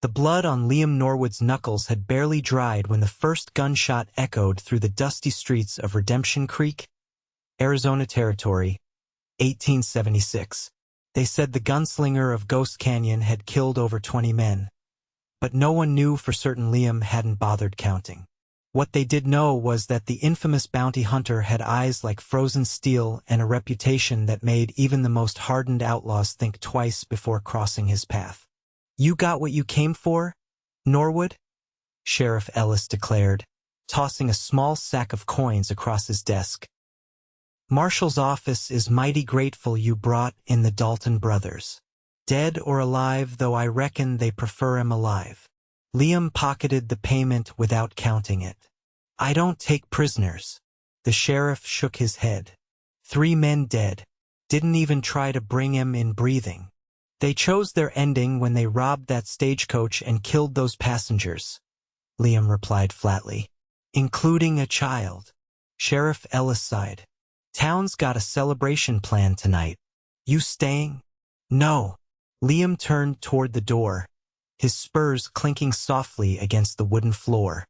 The blood on Liam Norwood's knuckles had barely dried when the first gunshot echoed through the dusty streets of Redemption Creek, Arizona Territory, 1876. They said the gunslinger of Ghost Canyon had killed over 20 men. But no one knew for certain Liam hadn't bothered counting. What they did know was that the infamous bounty hunter had eyes like frozen steel and a reputation that made even the most hardened outlaws think twice before crossing his path. "You got what you came for, Norwood?" Sheriff Ellis declared, tossing a small sack of coins across his desk. "Marshal's office is mighty grateful you brought in the Dalton brothers. Dead or alive, though I reckon they prefer 'em alive." Liam pocketed the payment without counting it. "I don't take prisoners." The sheriff shook his head. 3 men dead. Didn't even try to bring him in breathing. "They chose their ending when they robbed that stagecoach and killed those passengers," Liam replied flatly. "Including a child." Sheriff Ellis sighed. "Town's got a celebration planned tonight. You staying?" "No." Liam turned toward the door, his spurs clinking softly against the wooden floor.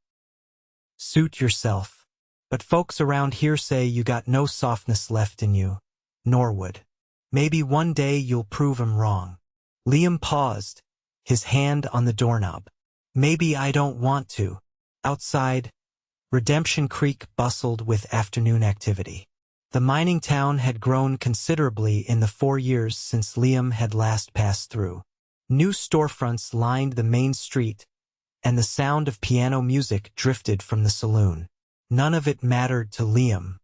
"Suit yourself. But folks around here say you got no softness left in you, Norwood. Maybe one day you'll prove 'em wrong." Liam paused, his hand on the doorknob. "Maybe I don't want to." Outside, Redemption Creek bustled with afternoon activity. The mining town had grown considerably in the 4 years since Liam had last passed through. New storefronts lined the main street, and the sound of piano music drifted from the saloon. None of it mattered to Liam.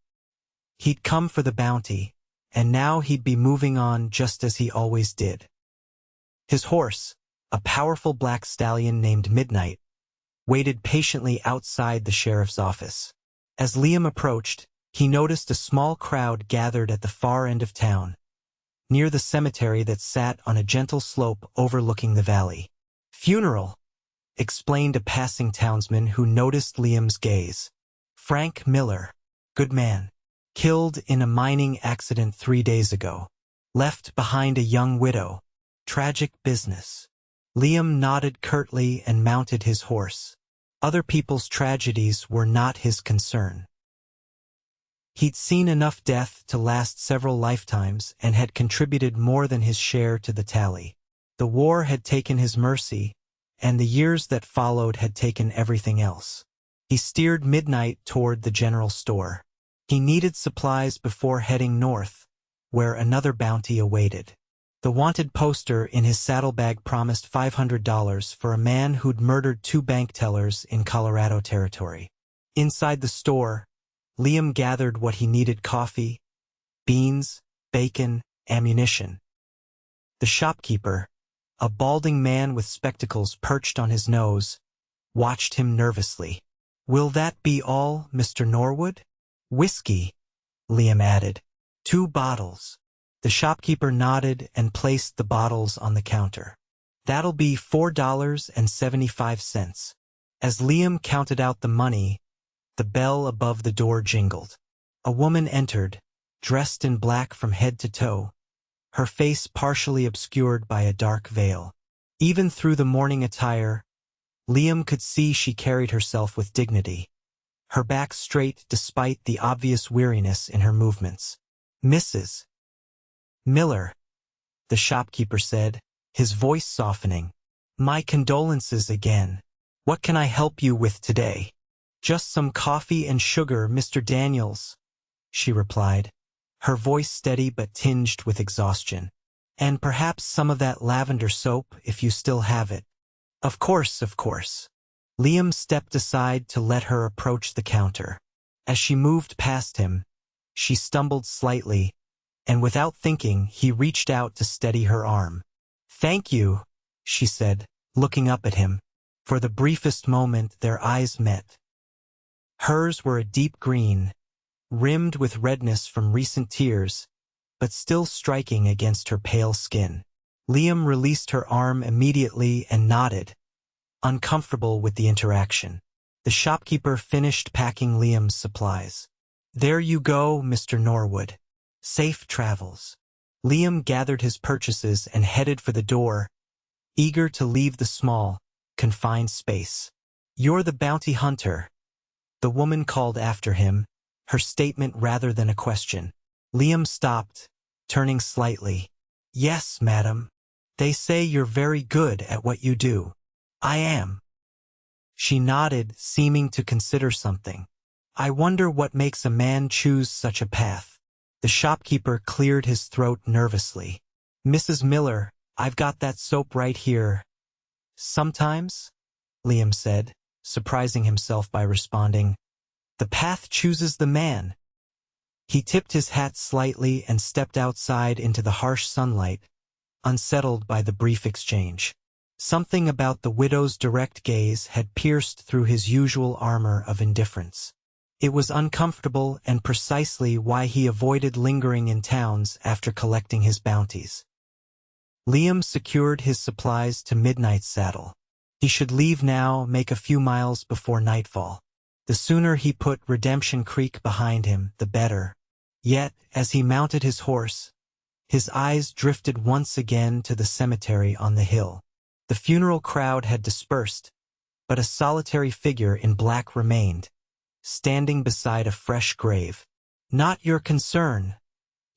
He'd come for the bounty, and now he'd be moving on just as he always did. His horse, a powerful black stallion named Midnight, waited patiently outside the sheriff's office. As Liam approached, he noticed a small crowd gathered at the far end of town, near the cemetery that sat on a gentle slope overlooking the valley. "Funeral," explained a passing townsman who noticed Liam's gaze. "Frank Miller, good man, killed in a mining accident 3 days ago. Left behind a young widow. Tragic business." Liam nodded curtly and mounted his horse. Other people's tragedies were not his concern. He'd seen enough death to last several lifetimes and had contributed more than his share to the tally. The war had taken his mercy, and the years that followed had taken everything else. He steered Midnight toward the general store. He needed supplies before heading north, where another bounty awaited. The wanted poster in his saddlebag promised $500 for a man who'd murdered 2 bank tellers in Colorado Territory. Inside the store, Liam gathered what he needed: coffee, beans, bacon, ammunition. The shopkeeper, a balding man with spectacles perched on his nose, watched him nervously. "Will that be all, Mr. Norwood?" "Whiskey," Liam added. 2 bottles. The shopkeeper nodded and placed the bottles on the counter. "That'll be $4.75. As Liam counted out the money, the bell above the door jingled. A woman entered, dressed in black from head to toe, her face partially obscured by a dark veil. Even through the morning attire, Liam could see she carried herself with dignity, her back straight despite the obvious weariness in her movements. "Mrs. Miller," the shopkeeper said, his voice softening. "My condolences again. What can I help you with today?" "Just some coffee and sugar, Mr. Daniels," she replied, her voice steady but tinged with exhaustion. "And perhaps some of that lavender soap if you still have it." Of course, of course." Liam stepped aside to let her approach the counter. As she moved past him, she stumbled slightly, and without thinking, he reached out to steady her arm. "Thank you," she said, looking up at him. For the briefest moment, their eyes met. Hers were a deep green, rimmed with redness from recent tears, but still striking against her pale skin. Liam released her arm immediately and nodded, uncomfortable with the interaction. The shopkeeper finished packing Liam's supplies. "There you go, Mr. Norwood. Safe travels." Liam gathered his purchases and headed for the door, eager to leave the small, confined space. "You're the bounty hunter," the woman called after him, her statement rather than a question. Liam stopped, turning slightly. "Yes, madam. They say you're very good at what you do." "I am." She nodded, seeming to consider something. "I wonder what makes a man choose such a path." The shopkeeper cleared his throat nervously. "Mrs. Miller, I've got that soap right here." "Sometimes," Liam said, surprising himself by responding, "the path chooses the man." He tipped his hat slightly and stepped outside into the harsh sunlight, unsettled by the brief exchange. Something about the widow's direct gaze had pierced through his usual armor of indifference. It was uncomfortable and precisely why he avoided lingering in towns after collecting his bounties. Liam secured his supplies to midnight saddle. He should leave now, make a few miles before nightfall. The sooner he put Redemption Creek behind him, the better. Yet, as he mounted his horse, his eyes drifted once again to the cemetery on the hill. The funeral crowd had dispersed, but a solitary figure in black remained, standing beside a fresh grave. "Not your concern,"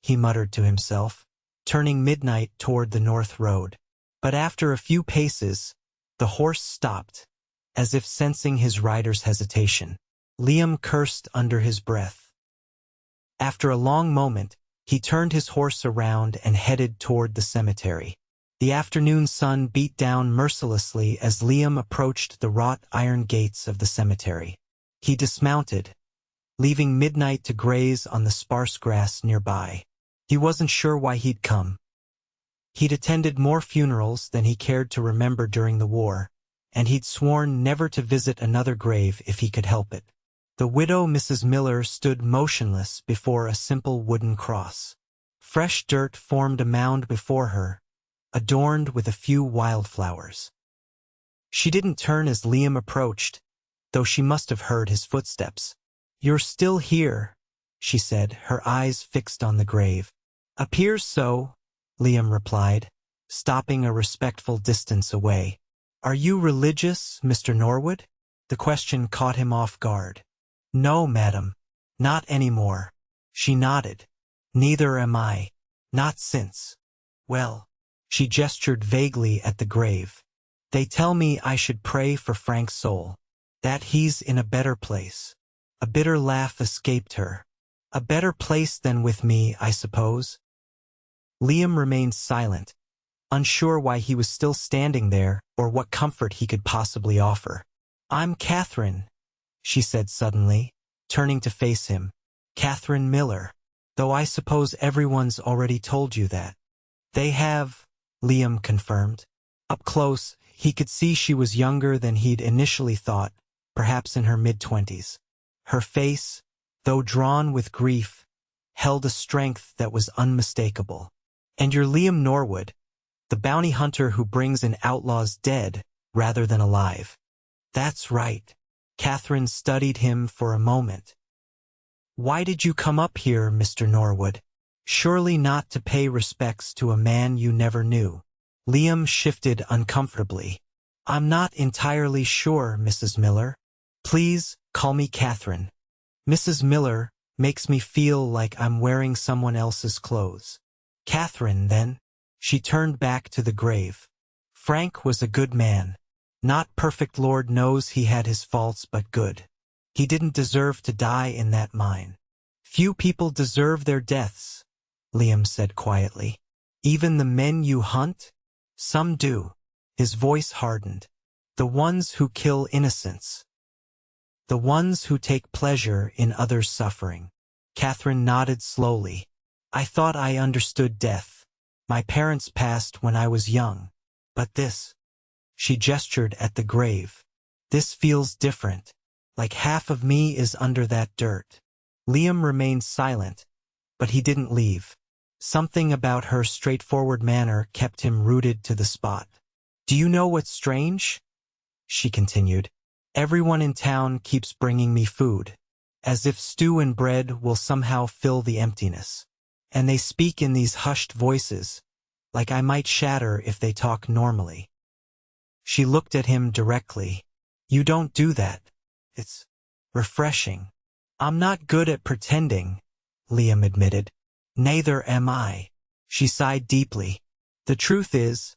he muttered to himself, turning midnight toward the north road. But after a few paces, the horse stopped, as if sensing his rider's hesitation. Liam cursed under his breath. After a long moment, he turned his horse around and headed toward the cemetery. The afternoon sun beat down mercilessly as Liam approached the wrought iron gates of the cemetery. He dismounted, leaving Midnight to graze on the sparse grass nearby. He wasn't sure why he'd come. He'd attended more funerals than he cared to remember during the war, and he'd sworn never to visit another grave if he could help it. The widow Mrs. Miller stood motionless before a simple wooden cross. Fresh dirt formed a mound before her, adorned with a few wildflowers. She didn't turn as Liam approached, though she must have heard his footsteps. "You're still here," she said, her eyes fixed on the grave. "Appears so," Liam replied, stopping a respectful distance away. "Are you religious, Mr. Norwood?" The question caught him off guard. "No, madam. Not anymore." She nodded. "Neither am I. Not since. Well," she gestured vaguely at the grave, "they tell me I should pray for Frank's soul. That he's in a better place." A bitter laugh escaped her. "A better place than with me, I suppose?" Liam remained silent, unsure why he was still standing there or what comfort he could possibly offer. "I'm Katherine," she said suddenly, turning to face him. "Katherine Miller. Though I suppose everyone's already told you that." "They have," Liam confirmed. Up close, he could see she was younger than he'd initially thought, perhaps in her mid-20s. Her face, though drawn with grief, held a strength that was unmistakable. "And you're Liam Norwood, the bounty hunter who brings in outlaws dead rather than alive." "That's right." Katherine studied him for a moment. "Why did you come up here, Mr. Norwood? Surely not to pay respects to a man you never knew." Liam shifted uncomfortably. "I'm not entirely sure, Mrs. Miller. Please call me Katherine. Mrs. Miller makes me feel like I'm wearing someone else's clothes." "Katherine, then." She turned back to the grave. "Frank was a good man. Not perfect, Lord knows he had his faults, but good. He didn't deserve to die in that mine." "Few people deserve their deaths," Liam said quietly. "Even the men you hunt? Some do." His voice hardened. "The ones who kill innocents. The ones who take pleasure in others' suffering." Katherine nodded slowly. "I thought I understood death. My parents passed when I was young. But this," she gestured at the grave, "this feels different. Like half of me is under that dirt." Liam remained silent, but he didn't leave. Something about her straightforward manner kept him rooted to the spot. "Do you know what's strange?" she continued. "Everyone in town keeps bringing me food, as if stew and bread will somehow fill the emptiness. And they speak in these hushed voices, like I might shatter if they talk normally." She looked at him directly. You don't do that. It's refreshing. I'm not good at pretending, Liam admitted. Neither am I. She sighed deeply. The truth is,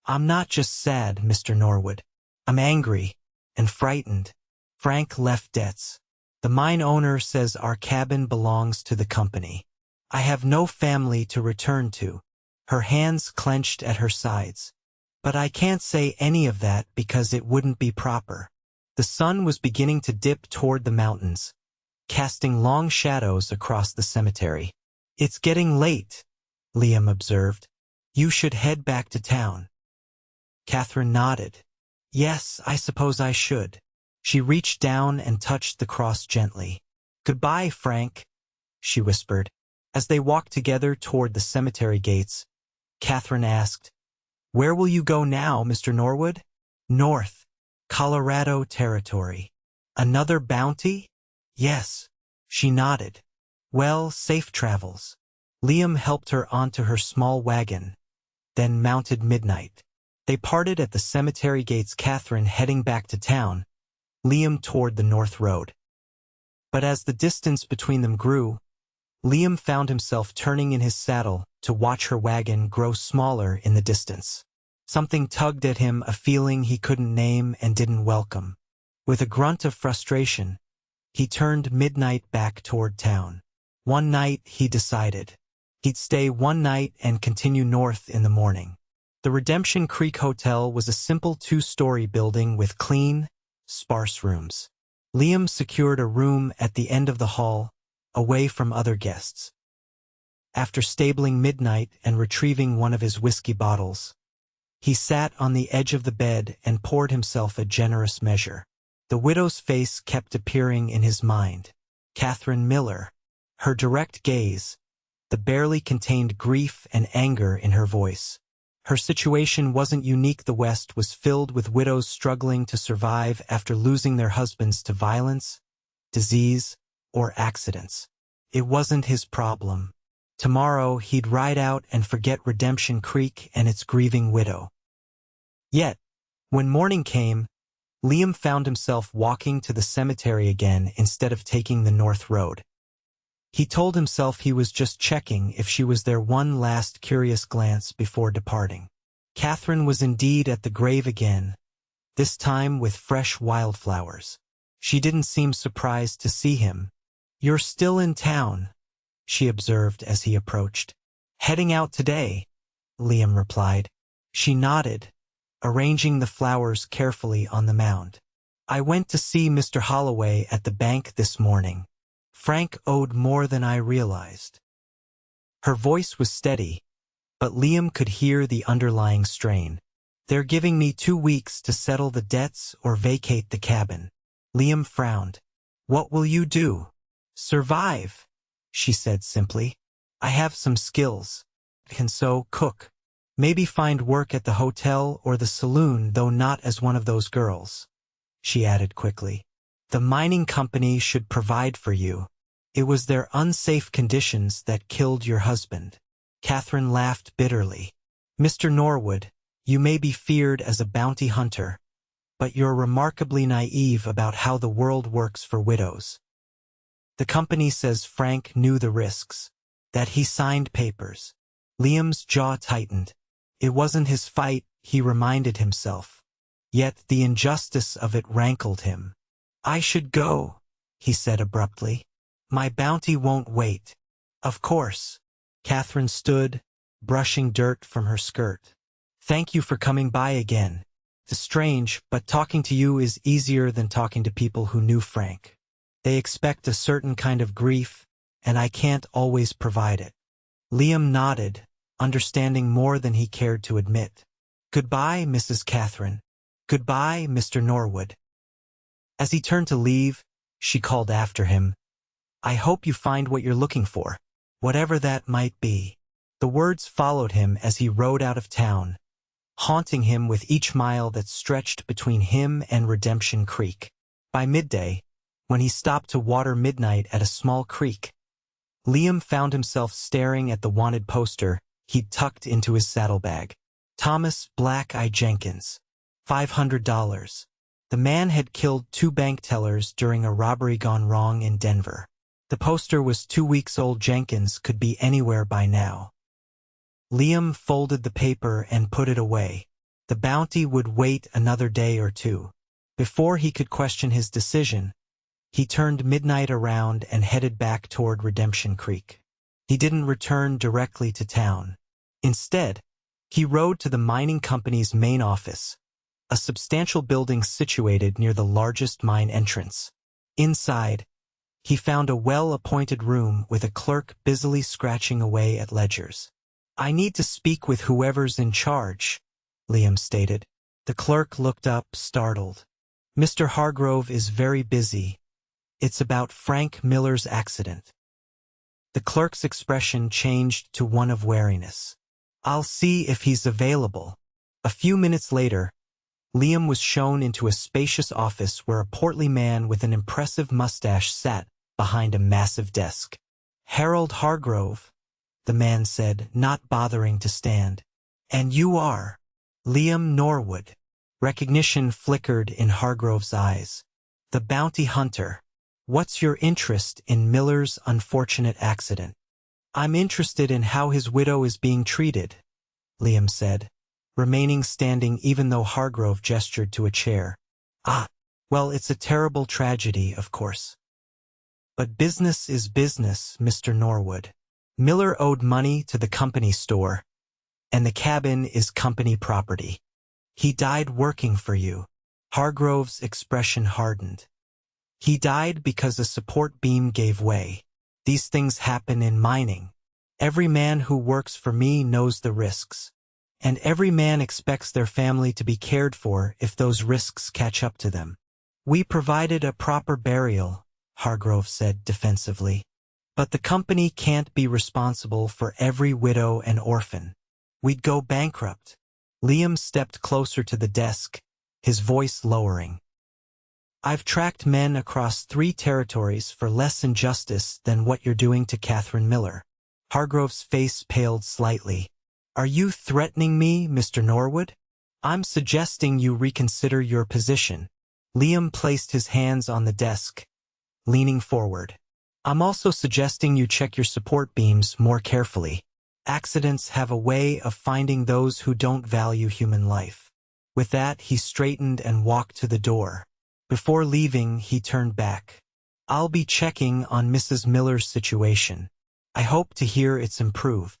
I'm not just sad, Mr. Norwood. I'm angry and frightened. Frank left debts. The mine owner says our cabin belongs to the company. I have no family to return to. Her hands clenched at her sides. But I can't say any of that because it wouldn't be proper. The sun was beginning to dip toward the mountains, casting long shadows across the cemetery. It's getting late, Liam observed. You should head back to town. Katherine nodded. Yes, I suppose I should. She reached down and touched the cross gently. Goodbye, Frank, she whispered. As they walked together toward the cemetery gates, Katherine asked, Where will you go now, Mr. Norwood? North, Colorado Territory. Another bounty? Yes, she nodded. Well, safe travels. Liam helped her onto her small wagon, then mounted Midnight. They parted at the cemetery gates, Katherine heading back to town, Liam toward the north road. But as the distance between them grew, Liam found himself turning in his saddle to watch her wagon grow smaller in the distance. Something tugged at him, a feeling he couldn't name and didn't welcome. With a grunt of frustration, he turned Midnight back toward town. One night, he decided. He'd stay one night and continue north in the morning. The Redemption Creek Hotel was a simple 2-story building with clean, sparse rooms. Liam secured a room at the end of the hall, away from other guests. After stabling Midnight and retrieving one of his whiskey bottles, he sat on the edge of the bed and poured himself a generous measure. The widow's face kept appearing in his mind. Katherine Miller, her direct gaze, the barely contained grief and anger in her voice. Her situation wasn't unique. The West was filled with widows struggling to survive after losing their husbands to violence, disease, or accidents. It wasn't his problem. Tomorrow he'd ride out and forget Redemption Creek and its grieving widow. Yet, when morning came, Liam found himself walking to the cemetery again instead of taking the north road. He told himself he was just checking if she was there, one last curious glance before departing. Katherine was indeed at the grave again, this time with fresh wildflowers. She didn't seem surprised to see him. You're still in town, she observed as he approached. Heading out today, Liam replied. She nodded, arranging the flowers carefully on the mound. I went to see Mr. Holloway at the bank this morning. Frank owed more than I realized. Her voice was steady, but Liam could hear the underlying strain. They're giving me 2 weeks to settle the debts or vacate the cabin. Liam frowned. What will you do? Survive, she said simply. I have some skills. Can sew, cook. Maybe find work at the hotel or the saloon, though not as one of those girls, she added quickly. The mining company should provide for you. It was their unsafe conditions that killed your husband. Katherine laughed bitterly. Mr. Norwood, you may be feared as a bounty hunter, but you're remarkably naive about how the world works for widows. The company says Frank knew the risks, that he signed papers. Liam's jaw tightened. It wasn't his fight, he reminded himself. Yet the injustice of it rankled him. I should go, he said abruptly. My bounty won't wait. Of course. Katherine stood, brushing dirt from her skirt. Thank you for coming by again. It's strange, but talking to you is easier than talking to people who knew Frank. They expect a certain kind of grief, and I can't always provide it. Liam nodded, understanding more than he cared to admit. Goodbye, Mrs. Katherine. Goodbye, Mr. Norwood. As he turned to leave, she called after him. I hope you find what you're looking for, whatever that might be. The words followed him as he rode out of town, haunting him with each mile that stretched between him and Redemption Creek. By midday, when he stopped to water Midnight at a small creek, Liam found himself staring at the wanted poster he'd tucked into his saddlebag. Thomas Black Eye Jenkins, $500. The man had killed 2 bank tellers during a robbery gone wrong in Denver. The poster was 2 weeks old. Jenkins could be anywhere by now. Liam folded the paper and put it away. The bounty would wait another day or two. Before he could question his decision, he turned midnight around and headed back toward Redemption Creek. He didn't return directly to town. Instead, he rode to the mining company's main office, a substantial building situated near the largest mine entrance. Inside, he found a well-appointed room with a clerk busily scratching away at ledgers. "I need to speak with whoever's in charge," Liam stated. The clerk looked up, startled. "Mr. Hargrove is very busy. It's about Frank Miller's accident." The clerk's expression changed to one of wariness. "I'll see if he's available." A few minutes later, Liam was shown into a spacious office where a portly man with an impressive mustache sat behind a massive desk. "Harold Hargrove," the man said, not bothering to stand. "And you are?" "Liam Norwood." Recognition flickered in Hargrove's eyes. "The bounty hunter. What's your interest in Miller's unfortunate accident?" "I'm interested in how his widow is being treated," Liam said, remaining standing even though Hargrove gestured to a chair. "Ah, well, it's a terrible tragedy, of course. But business is business, Mr. Norwood. Miller owed money to the company store, and the cabin is company property. He died working for you." Hargrove's expression hardened. "He died because a support beam gave way. These things happen in mining. Every man who works for me knows the risks. And every man expects their family to be cared for if those risks catch up to them. We provided a proper burial," Hargrove said defensively. "But the company can't be responsible for every widow and orphan. We'd go bankrupt." Liam stepped closer to the desk, his voice lowering. "I've tracked men across 3 territories for less injustice than what you're doing to Katherine Miller." Hargrove's face paled slightly. "Are you threatening me, Mr. Norwood?" "I'm suggesting you reconsider your position." Liam placed his hands on the desk, leaning forward. "I'm also suggesting you check your support beams more carefully. Accidents have a way of finding those who don't value human life." With that, he straightened and walked to the door. Before leaving, he turned back. "I'll be checking on Mrs. Miller's situation. I hope to hear it's improved."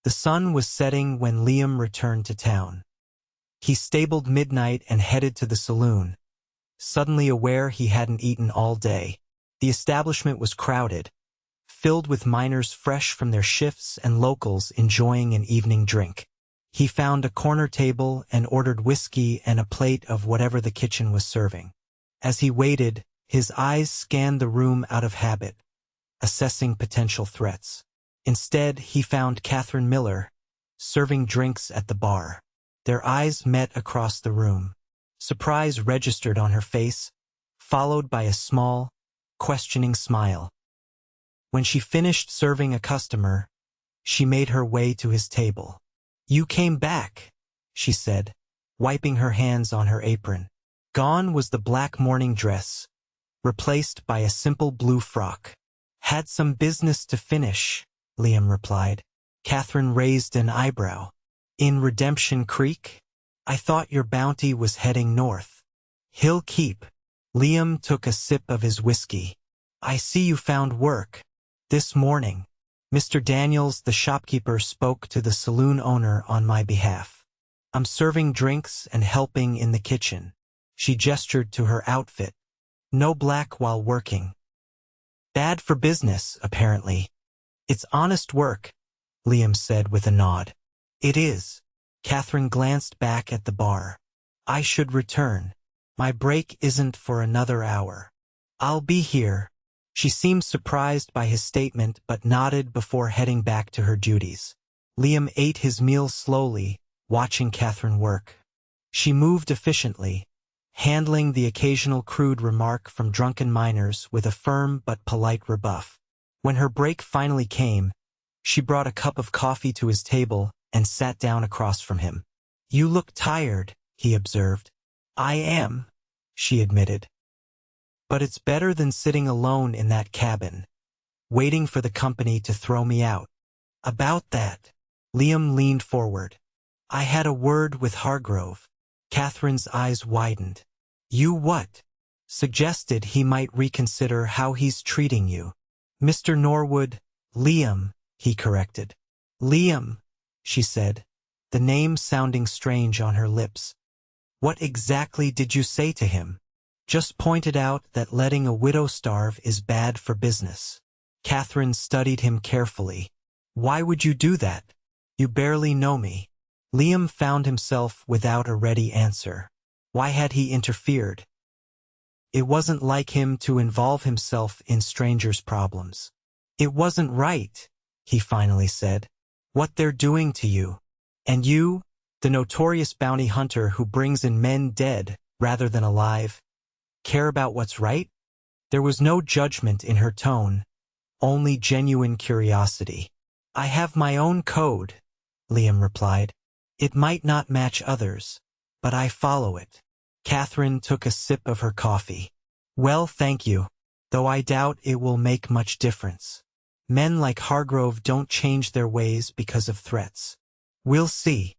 The sun was setting when Liam returned to town. He stabled midnight and headed to the saloon, suddenly aware he hadn't eaten all day. The establishment was crowded, filled with miners fresh from their shifts and locals enjoying an evening drink. He found a corner table and ordered whiskey and a plate of whatever the kitchen was serving. As he waited, his eyes scanned the room out of habit, assessing potential threats. Instead, he found Katherine Miller, serving drinks at the bar. Their eyes met across the room. Surprise registered on her face, followed by a small, questioning smile. When she finished serving a customer, she made her way to his table. "You came back," she said, wiping her hands on her apron. Gone was the black morning dress, replaced by a simple blue frock. "Had some business to finish," Liam replied. Katherine raised an eyebrow. "In Redemption Creek? I thought your bounty was heading north." "Hill Keep." Liam took a sip of his whiskey. "I see you found work. This morning, Mr. Daniels, the shopkeeper, spoke to the saloon owner on my behalf. I'm serving drinks and helping in the kitchen." She gestured to her outfit. "No black while working. Bad for business, apparently." "It's honest work," Liam said with a nod. "It is." Katherine glanced back at the bar. "I should return. My break isn't for another hour." "I'll be here." She seemed surprised by his statement but nodded before heading back to her duties. Liam ate his meal slowly, watching Katherine work. She moved efficiently, handling the occasional crude remark from drunken miners with a firm but polite rebuff. When her break finally came, she brought a cup of coffee to his table and sat down across from him. "You look tired," he observed. I am, she admitted. But it's better than sitting alone in that cabin, waiting for the company to throw me out. About that, Liam leaned forward. I had a word with Hargrove. Catherine's eyes widened. You what? Suggested he might reconsider how he's treating you. Mr. Norwood, Liam, he corrected. Liam, she said, the name sounding strange on her lips. What exactly did you say to him? Just pointed out that letting a widow starve is bad for business. Katherine studied him carefully. Why would you do that? You barely know me. Liam found himself without a ready answer. Why had he interfered? It wasn't like him to involve himself in strangers' problems. It wasn't right, he finally said. What they're doing to you. And you, the notorious bounty hunter who brings in men dead rather than alive, care about what's right? There was no judgment in her tone, only genuine curiosity. I have my own code, Liam replied. It might not match others, but I follow it. Katherine took a sip of her coffee. Well, thank you, though I doubt it will make much difference. Men like Hargrove don't change their ways because of threats. We'll see.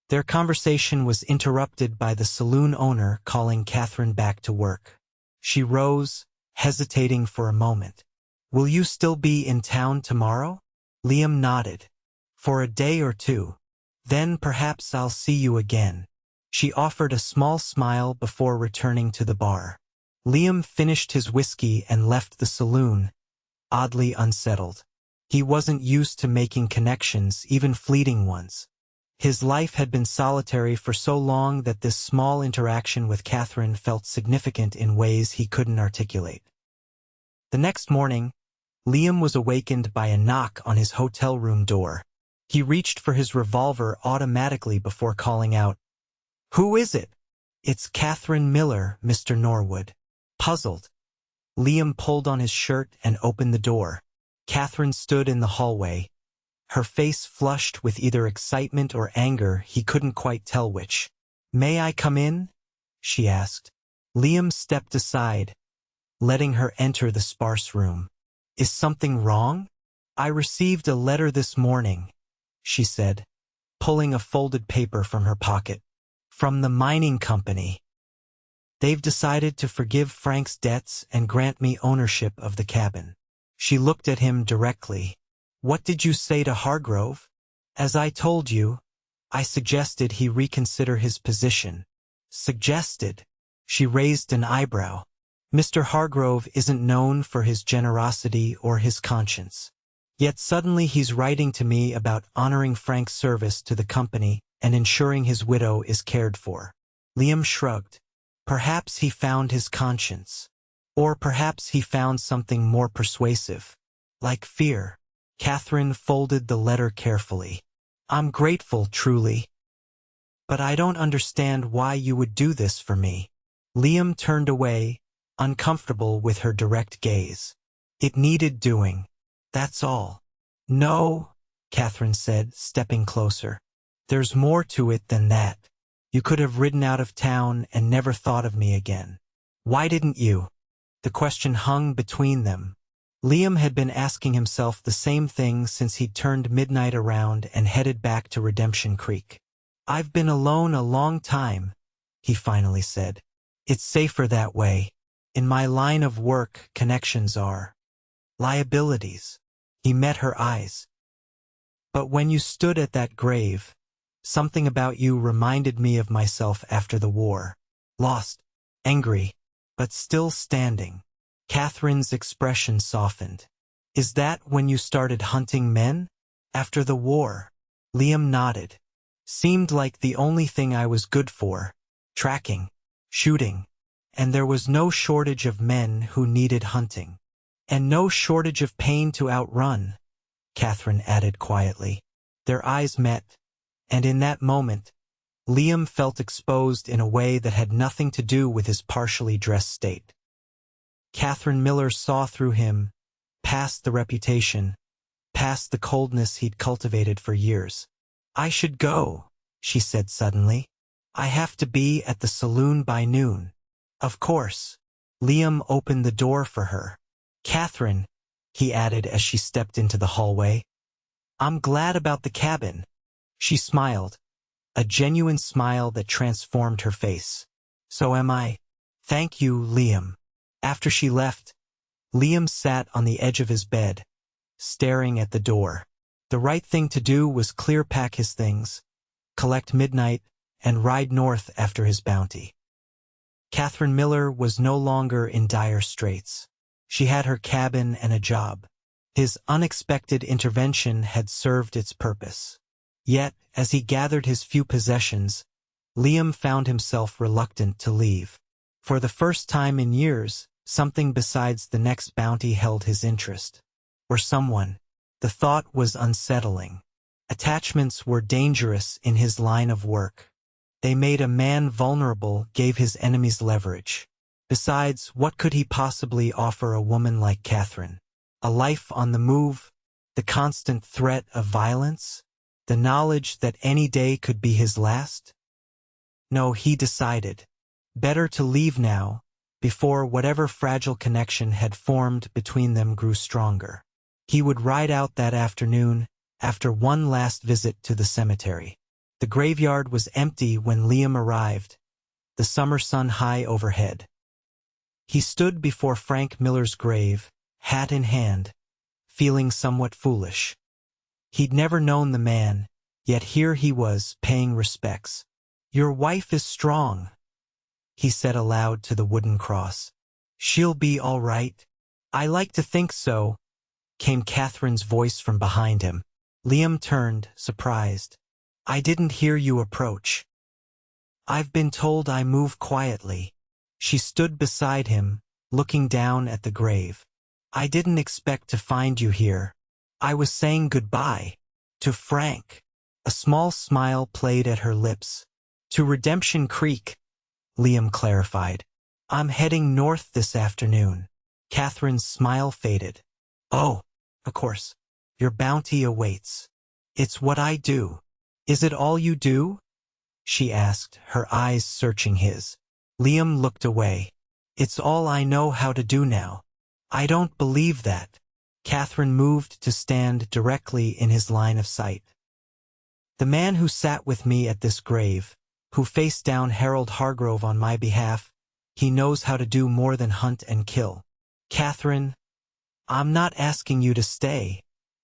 Their conversation was interrupted by the saloon owner calling Katherine back to work. She rose, hesitating for a moment. Will you still be in town tomorrow? Liam nodded. For a day or two. Then perhaps I'll see you again. She offered a small smile before returning to the bar. Liam finished his whiskey and left the saloon, oddly unsettled. He wasn't used to making connections, even fleeting ones. His life had been solitary for so long that this small interaction with Katherine felt significant in ways he couldn't articulate. The next morning, Liam was awakened by a knock on his hotel room door. He reached for his revolver automatically before calling out, Who is it? It's Katherine Miller, Mr. Norwood. Puzzled, Liam pulled on his shirt and opened the door. Katherine stood in the hallway, her face flushed with either excitement or anger, he couldn't quite tell which. May I come in? She asked. Liam stepped aside, letting her enter the sparse room. Is something wrong? I received a letter this morning, she said, pulling a folded paper from her pocket. From the mining company. They've decided to forgive Frank's debts and grant me ownership of the cabin. She looked at him directly. What did you say to Hargrove? As I told you, I suggested he reconsider his position. Suggested? She raised an eyebrow. Mr. Hargrove isn't known for his generosity or his conscience. Yet suddenly he's writing to me about honoring Frank's service to the company and ensuring his widow is cared for. Liam shrugged. Perhaps he found his conscience. Or perhaps he found something more persuasive. Like fear. Katherine folded the letter carefully. I'm grateful, truly. But I don't understand why you would do this for me. Liam turned away, uncomfortable with her direct gaze. It needed doing. That's all. No, Katherine said, stepping closer. There's more to it than that. You could have ridden out of town and never thought of me again. Why didn't you? The question hung between them. Liam had been asking himself the same thing since he'd turned midnight around and headed back to Redemption Creek. I've been alone a long time, he finally said. It's safer that way. In my line of work, connections are liabilities. He met her eyes. But when you stood at that grave, something about you reminded me of myself after the war. Lost, angry, but still standing. Katherine's expression softened. Is that when you started hunting men? After the war? Liam nodded. Seemed like the only thing I was good for. Tracking, shooting. And there was no shortage of men who needed hunting. And no shortage of pain to outrun, Katherine added quietly. Their eyes met, and in that moment, Liam felt exposed in a way that had nothing to do with his partially dressed state. Katherine Miller saw through him, past the reputation, past the coldness he'd cultivated for years. I should go, she said suddenly. I have to be at the saloon by noon. Of course. Liam opened the door for her. Katherine, he added as she stepped into the hallway. I'm glad about the cabin. She smiled, a genuine smile that transformed her face. So am I. Thank you, Liam. After she left, Liam sat on the edge of his bed, staring at the door. The right thing to do was clear-pack his things, collect midnight, and ride north after his bounty. Katherine Miller was no longer in dire straits. She had her cabin and a job. His unexpected intervention had served its purpose. Yet, as he gathered his few possessions, Liam found himself reluctant to leave. For the first time in years, something besides the next bounty held his interest. Or someone. The thought was unsettling. Attachments were dangerous in his line of work. They made a man vulnerable, gave his enemies leverage. Besides, what could he possibly offer a woman like Katherine? A life on the move, the constant threat of violence, the knowledge that any day could be his last? No, he decided. Better to leave now, before whatever fragile connection had formed between them grew stronger. He would ride out that afternoon, after one last visit to the cemetery. The graveyard was empty when Liam arrived, the summer sun high overhead. He stood before Frank Miller's grave, hat in hand, feeling somewhat foolish. He'd never known the man, yet here he was, paying respects. "Your wife is strong," he said aloud to the wooden cross. "She'll be all right." "I like to think so," came Katherine's voice from behind him. Liam turned, surprised. "I didn't hear you approach." "I've been told I move quietly." She stood beside him, looking down at the grave. "I didn't expect to find you here. I was saying goodbye. To Frank." A small smile played at her lips. "To Redemption Creek," Liam clarified. "I'm heading north this afternoon." Katherine's smile faded. "Oh, of course. Your bounty awaits." "It's what I do." "Is it all you do?" she asked, her eyes searching his. Liam looked away. "It's all I know how to do now." "I don't believe that." Katherine moved to stand directly in his line of sight. "The man who sat with me at this grave, who faced down Harold Hargrove on my behalf, he knows how to do more than hunt and kill." "Katherine, I'm not asking you to stay,"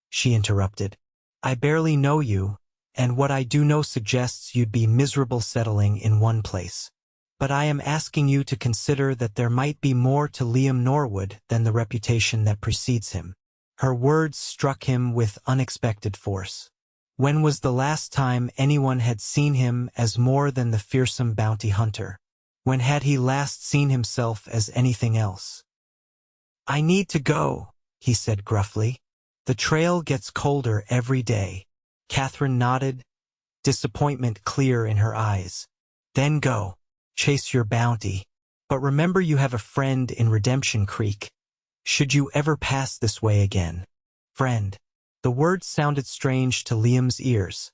she interrupted. "I barely know you, and what I do know suggests you'd be miserable settling in one place. But I am asking you to consider that there might be more to Liam Norwood than the reputation that precedes him." Her words struck him with unexpected force. When was the last time anyone had seen him as more than the fearsome bounty hunter? When had he last seen himself as anything else? "I need to go," he said gruffly. "The trail gets colder every day." Katherine nodded, disappointment clear in her eyes. "Then go. Chase your bounty. But remember you have a friend in Redemption Creek, should you ever pass this way again." Friend. The word sounded strange to Liam's ears.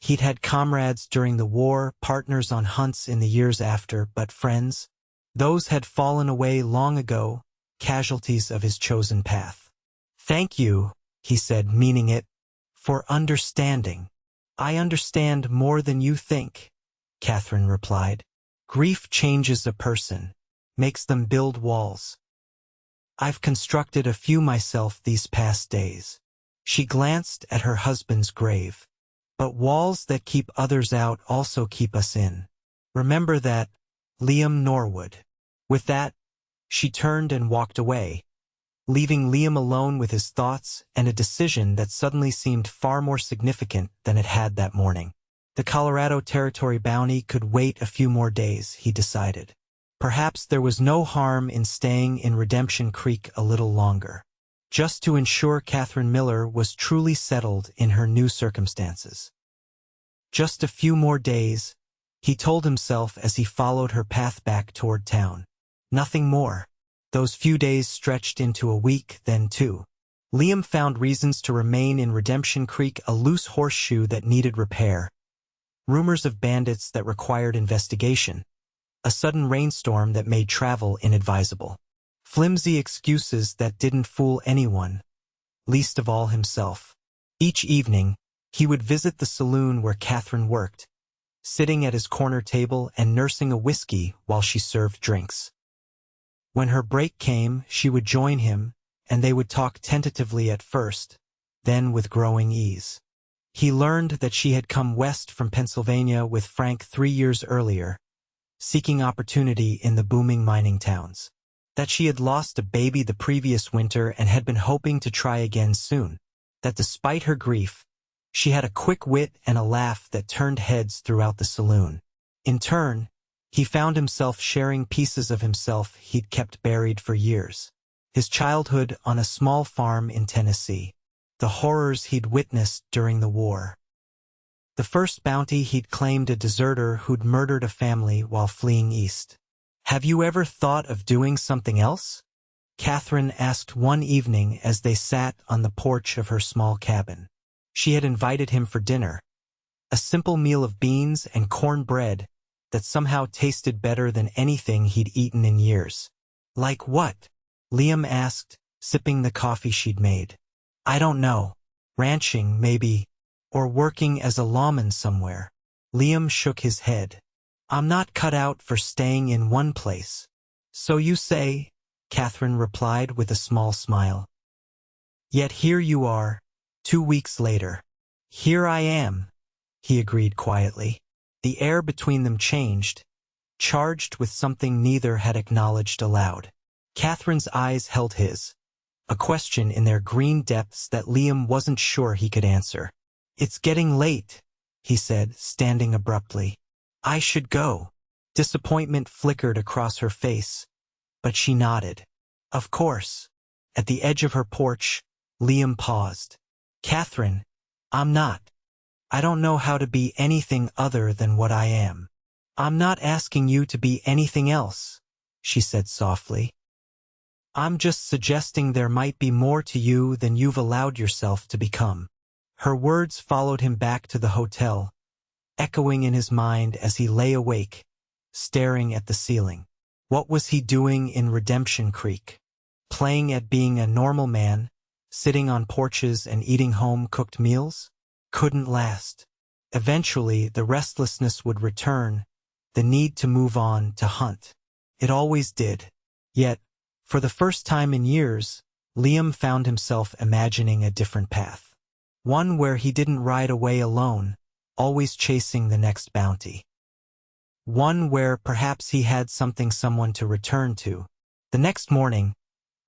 He'd had comrades during the war, partners on hunts in the years after, but friends? Those had fallen away long ago, casualties of his chosen path. "Thank you," he said, meaning it, "for understanding." "I understand more than you think," Katherine replied. "Grief changes a person, makes them build walls. I've constructed a few myself these past days." She glanced at her husband's grave. "But walls that keep others out also keep us in. Remember that, Liam Norwood." With that, she turned and walked away, leaving Liam alone with his thoughts and a decision that suddenly seemed far more significant than it had that morning. The Colorado Territory bounty could wait a few more days, he decided. Perhaps there was no harm in staying in Redemption Creek a little longer, just to ensure Katherine Miller was truly settled in her new circumstances. Just a few more days, he told himself as he followed her path back toward town. Nothing more. Those few days stretched into a week, then two. Liam found reasons to remain in Redemption Creek, a loose horseshoe that needed repair, rumors of bandits that required investigation, a sudden rainstorm that made travel inadvisable, flimsy excuses that didn't fool anyone, least of all himself. Each evening, he would visit the saloon where Katherine worked, sitting at his corner table and nursing a whiskey while she served drinks. When her break came, she would join him, and they would talk tentatively at first, then with growing ease. He learned that she had come west from Pennsylvania with Frank 3 years earlier, seeking opportunity in the booming mining towns. That she had lost a baby the previous winter and had been hoping to try again soon. That despite her grief, she had a quick wit and a laugh that turned heads throughout the saloon. In turn, he found himself sharing pieces of himself he'd kept buried for years. His childhood on a small farm in Tennessee. The horrors he'd witnessed during the war. The first bounty he'd claimed a deserter who'd murdered a family while fleeing east. "Have you ever thought of doing something else?" Katherine asked one evening as they sat on the porch of her small cabin. She had invited him for dinner, a simple meal of beans and cornbread that somehow tasted better than anything he'd eaten in years. "Like what?" Liam asked, sipping the coffee she'd made. "I don't know. Ranching, maybe, or working as a lawman somewhere." Liam shook his head. "I'm not cut out for staying in one place." "So you say," Katherine replied with a small smile. "Yet here you are, 2 weeks later." "Here I am," he agreed quietly. The air between them changed, charged with something neither had acknowledged aloud. Katherine's eyes held his, a question in their green depths that Liam wasn't sure he could answer. "It's getting late," he said, standing abruptly. "I should go." Disappointment flickered across her face, but she nodded. "Of course." At the edge of her porch, Liam paused. "Katherine, I don't know how to be anything other than what I am." "I'm not asking you to be anything else," she said softly. "I'm just suggesting there might be more to you than you've allowed yourself to become." Her words followed him back to the hotel, echoing in his mind as he lay awake, staring at the ceiling. What was he doing in Redemption Creek? Playing at being a normal man, sitting on porches and eating home-cooked meals? Couldn't last. Eventually, the restlessness would return, the need to move on, to hunt. It always did. Yet, for the first time in years, Liam found himself imagining a different path. One where he didn't ride away alone, always chasing the next bounty. One where perhaps he had someone to return to. The next morning,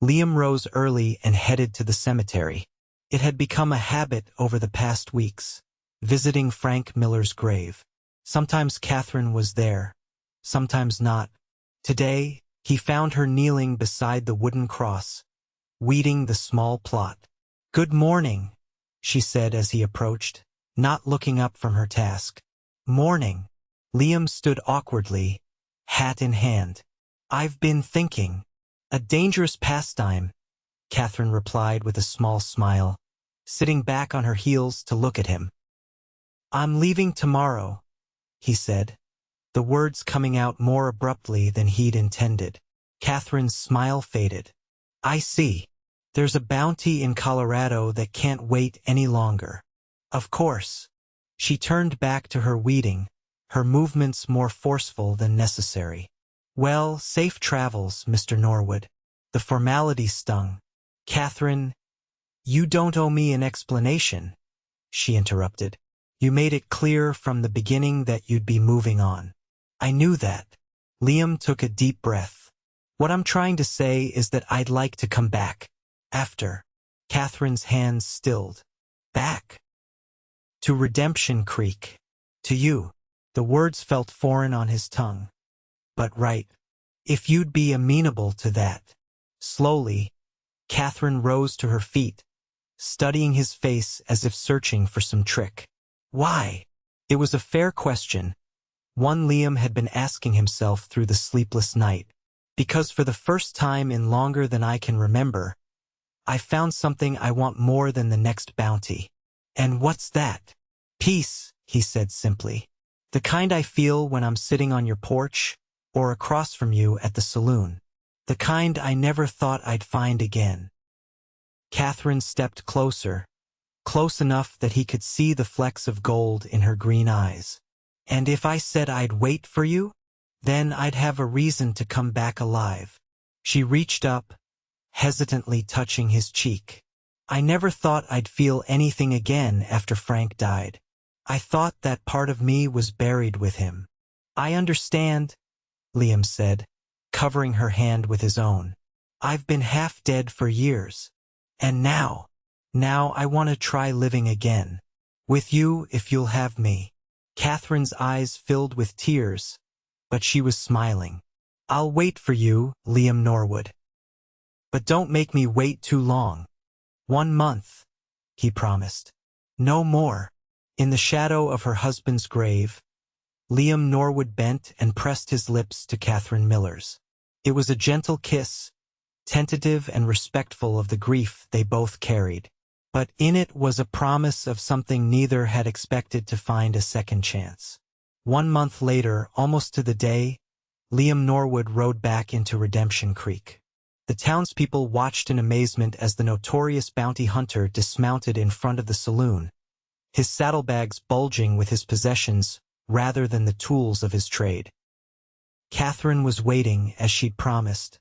Liam rose early and headed to the cemetery. It had become a habit over the past weeks, visiting Frank Miller's grave. Sometimes Katherine was there, sometimes not. Today, he found her kneeling beside the wooden cross, weeding the small plot. "Good morning," she said as he approached, not looking up from her task. "Morning." Liam stood awkwardly, hat in hand. "I've been thinking." "A dangerous pastime," Katherine replied with a small smile, sitting back on her heels to look at him. "I'm leaving tomorrow," he said, the words coming out more abruptly than he'd intended. Katherine's smile faded. "I see. There's a bounty in Colorado that can't wait any longer." "Of course." She turned back to her weeding, her movements more forceful than necessary. "Well, safe travels, Mr. Norwood." The formality stung. "Katherine, you don't owe me an explanation," she interrupted. "You made it clear from the beginning that you'd be moving on." "I knew that." Liam took a deep breath. "What I'm trying to say is that I'd like to come back. After." Katherine's hands stilled. "Back?" "To Redemption Creek. To you." The words felt foreign on his tongue. "But right. If you'd be amenable to that." Slowly, Katherine rose to her feet, studying his face as if searching for some trick. "Why?" It was a fair question, one Liam had been asking himself through the sleepless night. "Because for the first time in longer than I can remember, I found something I want more than the next bounty." "And what's that?" "Peace," he said simply. The kind I feel when I'm sitting on your porch or across from you at the saloon. The kind I never thought I'd find again. Katherine stepped closer, close enough that he could see the flecks of gold in her green eyes. And if I said I'd wait for you, then I'd have a reason to come back alive. She reached up, hesitantly touching his cheek. I never thought I'd feel anything again after Frank died. I thought that part of me was buried with him. I understand, Liam said, covering her hand with his own. I've been half dead for years. And now I want to try living again. With you if you'll have me. Katherine's eyes filled with tears, but she was smiling. I'll wait for you, Liam Norwood. But don't make me wait too long. 1 month, he promised. No more. In the shadow of her husband's grave, Liam Norwood bent and pressed his lips to Katherine Miller's. It was a gentle kiss, tentative and respectful of the grief they both carried. But in it was a promise of something neither had expected to find a second chance. 1 month later, almost to the day, Liam Norwood rode back into Redemption Creek. The townspeople watched in amazement as the notorious bounty hunter dismounted in front of the saloon, his saddlebags bulging with his possessions rather than the tools of his trade. Katherine was waiting as she'd promised,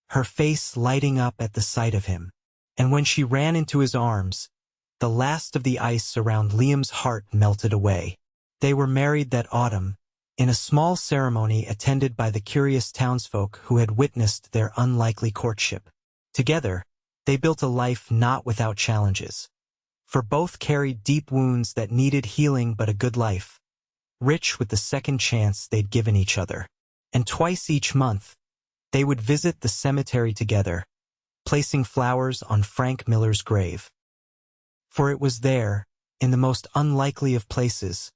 her face lighting up at the sight of him. And when she ran into his arms, the last of the ice around Liam's heart melted away. They were married that autumn, in a small ceremony attended by the curious townsfolk who had witnessed their unlikely courtship. Together, they built a life not without challenges. For both carried deep wounds that needed healing but a good life, rich with the second chance they'd given each other. And twice each month, they would visit the cemetery together, placing flowers on Frank Miller's grave. For it was there, in the most unlikely of places,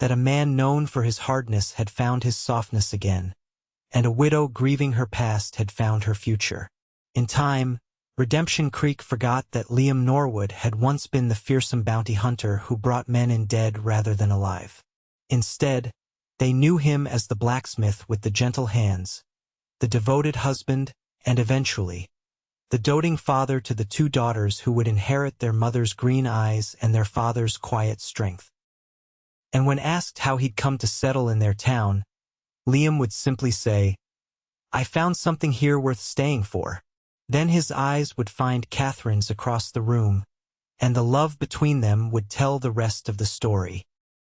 that a man known for his hardness had found his softness again, and a widow grieving her past had found her future. In time, Redemption Creek forgot that Liam Norwood had once been the fearsome bounty hunter who brought men in dead rather than alive. Instead, they knew him as the blacksmith with the gentle hands, the devoted husband, and eventually, the doting father to the 2 daughters who would inherit their mother's green eyes and their father's quiet strength. And when asked how he'd come to settle in their town, Liam would simply say, "I found something here worth staying for." Then his eyes would find Katherine's across the room, and the love between them would tell the rest of the story.